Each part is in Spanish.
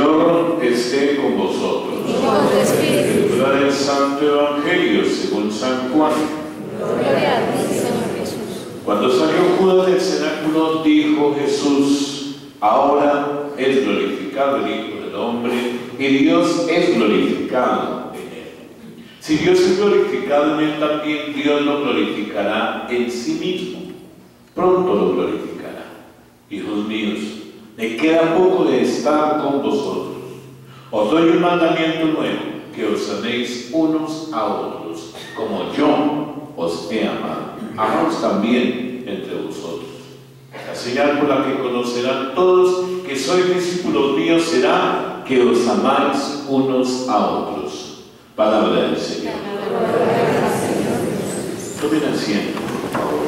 Señor esté con vosotros. Lectura del Santo Evangelio según San Juan. Gloria a ti, Señor Jesús. Cuando salió Judas del cenáculo, dijo Jesús: ahora es glorificado el Hijo del Hombre y Dios es glorificado en él. Si Dios es glorificado en él, también Dios lo glorificará en sí mismo. Pronto lo glorificará. Hijos míos, me queda poco de estar con vosotros. Os doy un mandamiento nuevo, que os améis unos a otros, como yo os he amado. Amaos también entre vosotros. La señal por la que conocerán todos que sois discípulos míos será que os amáis unos a otros. Palabra del Señor. Tomen asiento, por favor.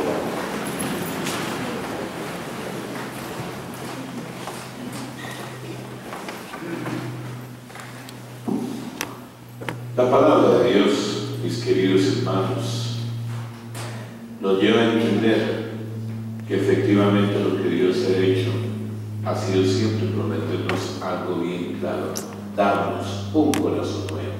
La palabra de Dios, mis queridos hermanos, nos lleva a entender que efectivamente lo que Dios ha hecho ha sido siempre prometernos algo bien claro: darnos un corazón nuevo.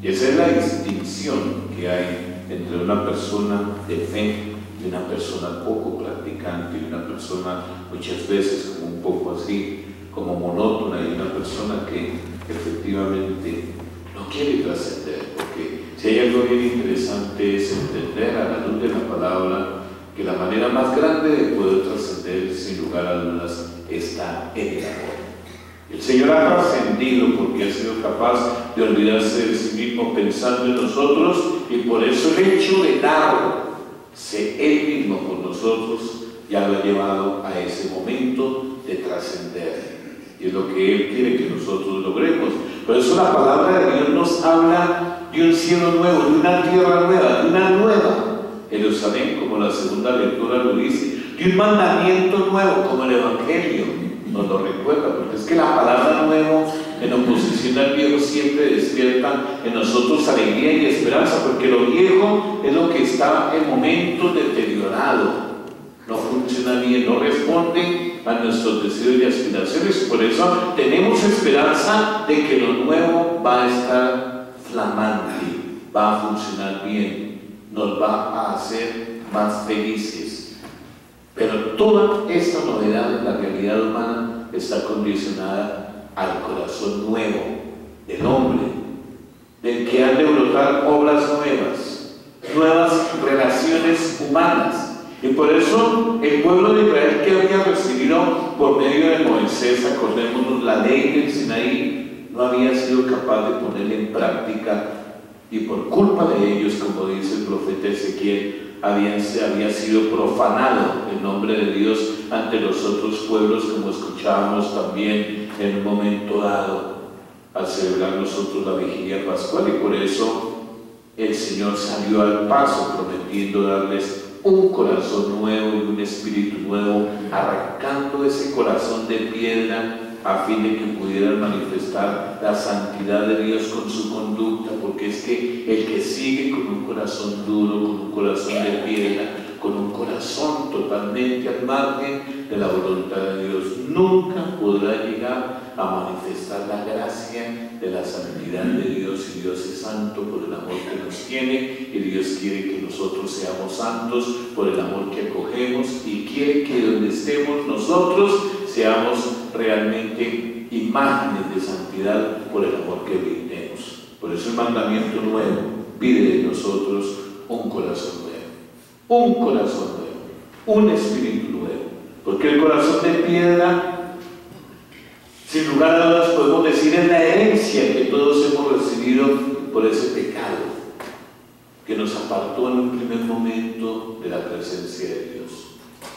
Y esa es la distinción que hay entre una persona de fe y una persona poco practicante, y una persona muchas veces como un poco así, como monótona, y una persona que efectivamente no quiere trascender. Porque si hay algo bien interesante es entender a la luz de la palabra que la manera más grande de poder trascender, sin lugar a dudas, está en el amor. El Señor ha trascendido porque ha sido capaz de olvidarse de sí mismo pensando en nosotros, y por eso el hecho de darse Él mismo por nosotros ya lo ha llevado a ese momento de trascender. Y es lo que Él quiere que nosotros logremos. Por eso la palabra de Dios nos habla de un cielo nuevo, de una tierra nueva, de una nueva Jerusalén, como la segunda lectura lo dice, de un mandamiento nuevo, como el Evangelio nos lo recuerda, porque es que la palabra nuevo, en oposición al viejo, siempre despierta en nosotros alegría y esperanza, porque lo viejo es lo que está en momentos deteriorado, no funciona bien, no responde a nuestros deseos y aspiraciones. Por eso tenemos esperanza de que lo nuevo va a estar flamante, va a funcionar bien, nos va a hacer más felices. Pero toda esta novedad en la realidad humana está condicionada al corazón nuevo del hombre, del que han de brotar obras nuevas, nuevas relaciones humanas. Y por eso el pueblo de Israel, que había recibido por medio de Moisés, acordémonos, la ley del Sinaí, no había sido capaz de ponerla en práctica, y por culpa de ellos, como dice el profeta Ezequiel, había sido profanado el nombre de Dios ante los otros pueblos, como escuchábamos también en un momento dado al celebrar nosotros la vigilia pascual. Y por eso el Señor salió al paso prometiendo darles un corazón nuevo y un espíritu nuevo, arrancando ese corazón de piedra a fin de que pudieran manifestar la santidad de Dios con su conducta, porque es que el que sigue con un corazón duro, con un corazón de piedra, con un corazón totalmente al margen de la voluntad de Dios, nunca podrá llegar a manifestar la gracia de la santidad de Dios. Y Dios es santo por el amor que nos tiene, y Dios quiere que nosotros seamos santos por el amor que acogemos, y quiere que donde estemos nosotros seamos realmente imágenes de santidad por el amor que brindemos. Por eso el mandamiento nuevo pide de nosotros un corazón nuevo, un corazón nuevo, un espíritu nuevo, porque el corazón de piedra, sin lugar a dudas podemos decir, es la herencia que todos hemos recibido por ese pecado que nos apartó en un primer momento de la presencia de Dios.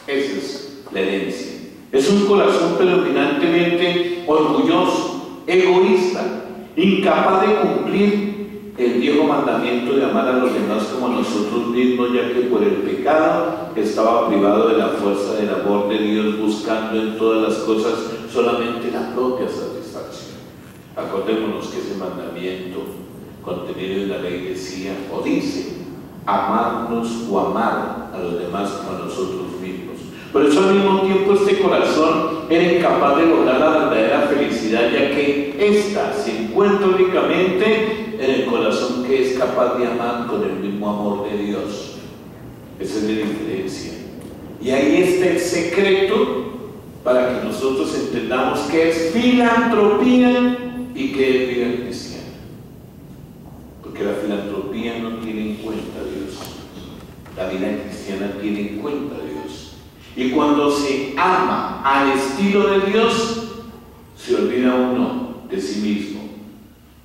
Esa es la herencia. Es un corazón predominantemente orgulloso, egoísta, incapaz de cumplir el viejo mandamiento de amar a los demás como a nosotros mismos, ya que por el pecado estaba privado de la fuerza del amor de Dios, buscando en todas las cosas solamente la propia satisfacción. Acordémonos que ese mandamiento contenido en la ley decía o dice amarnos o amar a los demás como a nosotros mismos. Por eso al mismo tiempo este corazón era incapaz de lograr la verdadera felicidad, ya que esta se encuentra únicamente en el corazón que es capaz de amar con el mismo amor de Dios. Esa es la diferencia. Y ahí está el secreto para que nosotros entendamos qué es filantropía y qué es vida cristiana. Porque la filantropía no tiene en cuenta a Dios. La vida cristiana tiene en cuenta a Dios. Y cuando se ama al estilo de Dios, se olvida uno de sí mismo.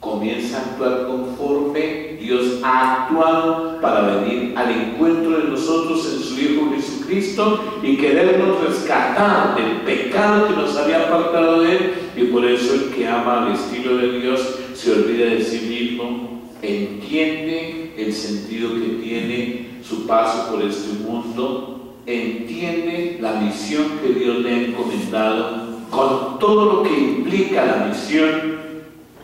Comienza a actuar conforme Dios ha actuado para venir al encuentro de nosotros en su Hijo Jesucristo y querernos rescatar del pecado que nos había apartado de Él. Y por eso el que ama al estilo de Dios se olvida de sí mismo, entiende el sentido que tiene su paso por este mundo, entiende la misión que Dios le ha encomendado con todo lo que implica la misión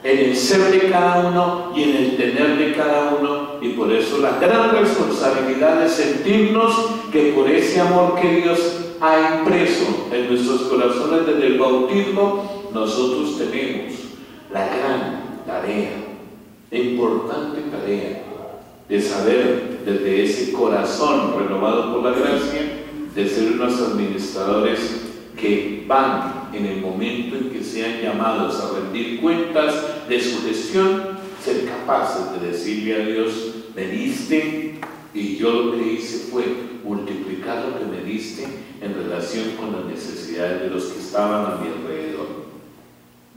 en el ser de cada uno y en el tener de cada uno, y por eso la gran responsabilidad de sentirnos que por ese amor que Dios ha impreso en nuestros corazones desde el bautismo, nosotros tenemos la gran tarea, la importante tarea de saber desde ese corazón renovado por la gracia, de ser unos administradores que van en el momento en que sean llamados a rendir cuentas de su gestión, ser capaces de decirle a Dios: me diste y yo lo que hice fue multiplicar lo que me diste en relación con las necesidades de los que estaban a mi alrededor.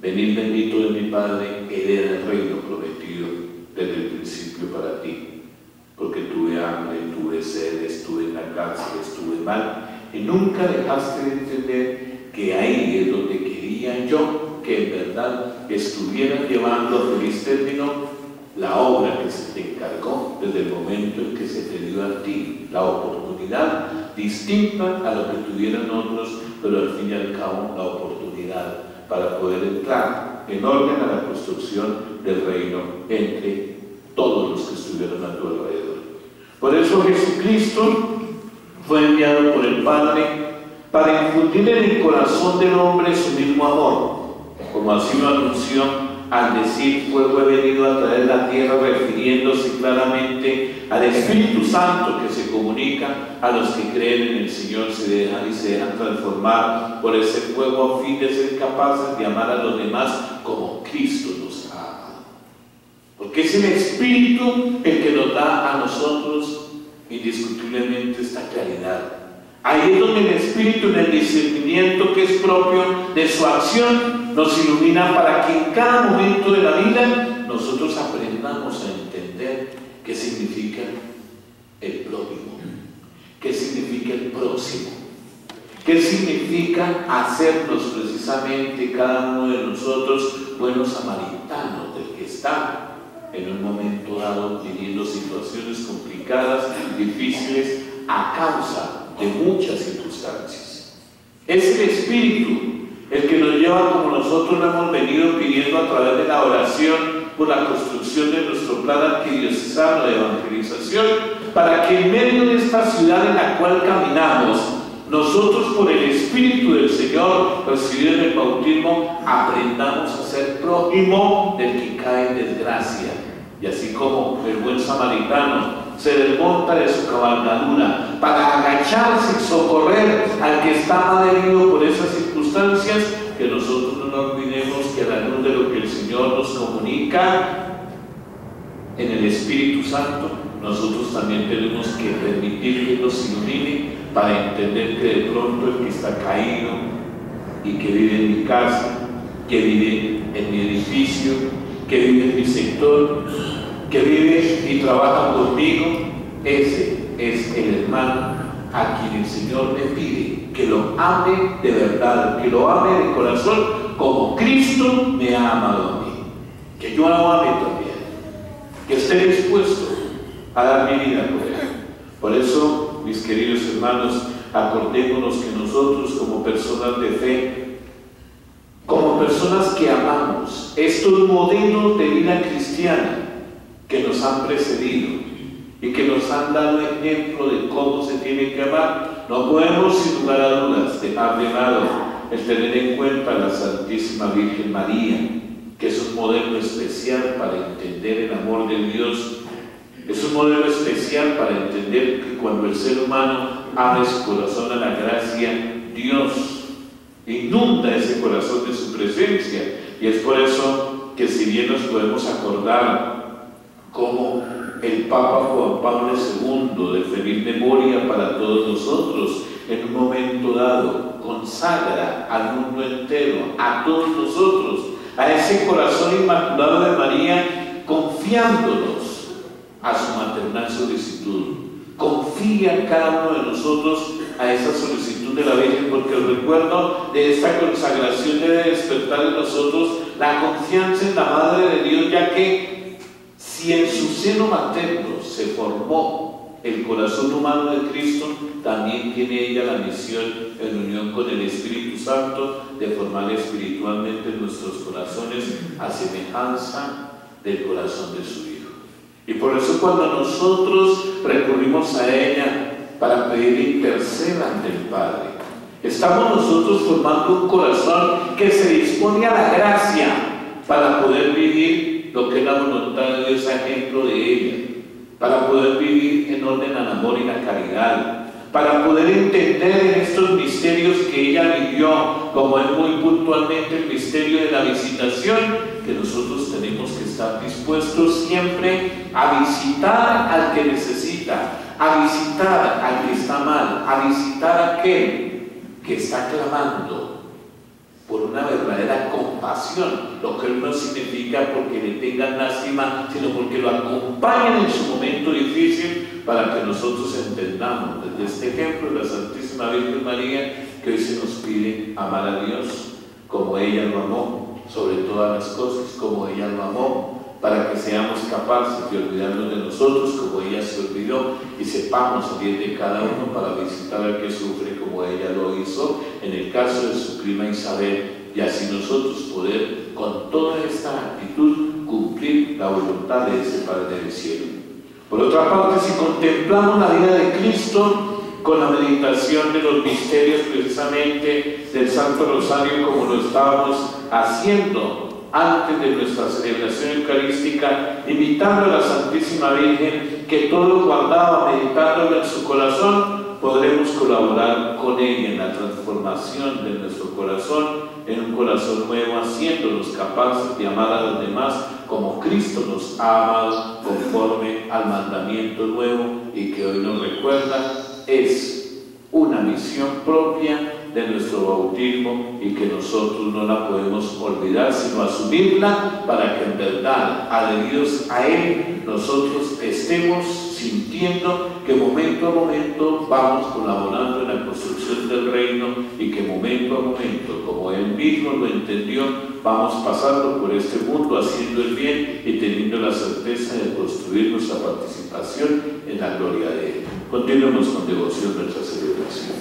Venid bendito de mi Padre, hereda el reino prometido desde el principio para ti, porque tuve hambre, tuve sed, estuve en la cárcel, estuve mal, y nunca dejaste de entender que ahí es donde quería yo que en verdad estuvieran llevando a feliz término la obra que se te encargó desde el momento en que se te dio a ti la oportunidad, distinta a lo que tuvieran otros, pero al fin y al cabo la oportunidad para poder entrar en orden a la construcción del reino entre todos los que estuvieron a tu alrededor. Por eso Jesucristo fue enviado por el Padre para infundir en el corazón del hombre su mismo amor, como así lo anunció al decir: fuego he venido a traer la tierra, refiriéndose claramente al Espíritu Santo que se comunica a los que creen en el Señor, se dejan transformar por ese fuego a fin de ser capaces de amar a los demás como Cristo nos ha amado. Porque es el Espíritu el que nos da a nosotros indiscutiblemente esta claridad. Ahí es donde el Espíritu, en el discernimiento que es propio de su acción, nos ilumina para que en cada momento de la vida nosotros aprendamos a entender qué significa el prójimo, qué significa el próximo, qué significa hacernos precisamente cada uno de nosotros buenos samaritanos del que está en un momento dado viviendo situaciones complicadas, difíciles, a causa de muchas circunstancias. Es el Espíritu el que nos lleva, como nosotros lo hemos venido pidiendo a través de la oración por la construcción de nuestro plan arquidiocesano de evangelización, para que en medio de esta ciudad en la cual caminamos, nosotros por el Espíritu del Señor recibido en el bautismo aprendamos a ser prójimo del que cae en desgracia. Y así como el buen samaritano se desmonta de su cabalgadura para agacharse y socorrer al que está mal herido por esas circunstancias, que nosotros no nos olvidemos que a la luz de lo que el Señor nos comunica en el Espíritu Santo, nosotros también tenemos que permitir que nos ilumine para entender que de pronto el que está caído y que vive en mi casa, que vive en mi edificio, que vive en mi sector, que vive y trabaja conmigo, ese es el hermano a quien el Señor me pide que lo ame de verdad, que lo ame de corazón, como Cristo me ha amado a mí, que yo lo ame también, que esté dispuesto a dar mi vida por él. Por eso, mis queridos hermanos, acordémonos que nosotros, como personas de fe, como personas que amamos estos modelos de vida cristiana que nos han precedido y que nos han dado ejemplo de cómo se tiene que amar, no podemos sin lugar a dudas dejar de lado el tener en cuenta a la Santísima Virgen María, que es un modelo especial para entender el amor de Dios. Es un modelo especial para entender que cuando el ser humano abre su corazón a la gracia, Dios inunda ese corazón de su presencia. Y es por eso que, si bien nos podemos acordar como el Papa Juan Pablo II, de feliz memoria para todos nosotros, en un momento dado consagra al mundo entero, a todos nosotros, a ese corazón inmaculado de María, confiándonos a su maternal solicitud. Confía en cada uno de nosotros a esa solicitud de la Virgen, porque el recuerdo de esta consagración debe despertar en nosotros la confianza en la Madre de Dios, ya que si en su seno materno se formó el corazón humano de Cristo, también tiene ella la misión, en unión con el Espíritu Santo, de formar espiritualmente nuestros corazones a semejanza del corazón de su Hijo. Y por eso, cuando nosotros recurrimos a ella para pedir interceda ante el Padre, estamos nosotros formando un corazón que se dispone a la gracia para poder vivir lo que es la voluntad de Dios, a ejemplo de ella, para poder vivir en orden al amor y la caridad, para poder entender en estos misterios que ella vivió, como es muy puntualmente el misterio de la visitación, que nosotros tenemos que estar dispuestos siempre a visitar al que necesita, a visitar al que está mal, a visitar a aquel que está clamando por una verdadera compasión, lo que no significa porque le tengan lástima, sino porque lo acompañen en su momento difícil, para que nosotros entendamos desde este ejemplo de la Santísima Virgen María, que hoy se nos pide amar a Dios como ella lo amó, sobre todas las cosas, como ella lo amó, para que seamos capaces de olvidarnos de nosotros como ella se olvidó, y sepamos salir de cada uno para visitar al que sufre como ella lo hizo en el caso de su prima Isabel, y así nosotros poder con toda esta actitud cumplir la voluntad de ese Padre del cielo. Por otra parte, si contemplamos la vida de Cristo con la meditación de los misterios precisamente del Santo Rosario, como lo estábamos haciendo antes de nuestra celebración eucarística, invitando a la Santísima Virgen que todo lo guardaba, meditándolo en su corazón, podremos colaborar con ella en la transformación de nuestro corazón en un corazón nuevo, haciéndonos capaces de amar a los demás como Cristo nos ha amado, conforme al mandamiento nuevo, y que hoy nos recuerda es una misión propia de nuestro bautismo, y que nosotros no la podemos olvidar, sino asumirla, para que en verdad, adheridos a Él, nosotros estemos sintiendo que momento a momento vamos colaborando en la construcción del reino, y que momento a momento, como Él mismo lo entendió, vamos pasando por este mundo haciendo el bien y teniendo la certeza de construir nuestra participación en la gloria de Él. Continuemos con devoción nuestra celebración.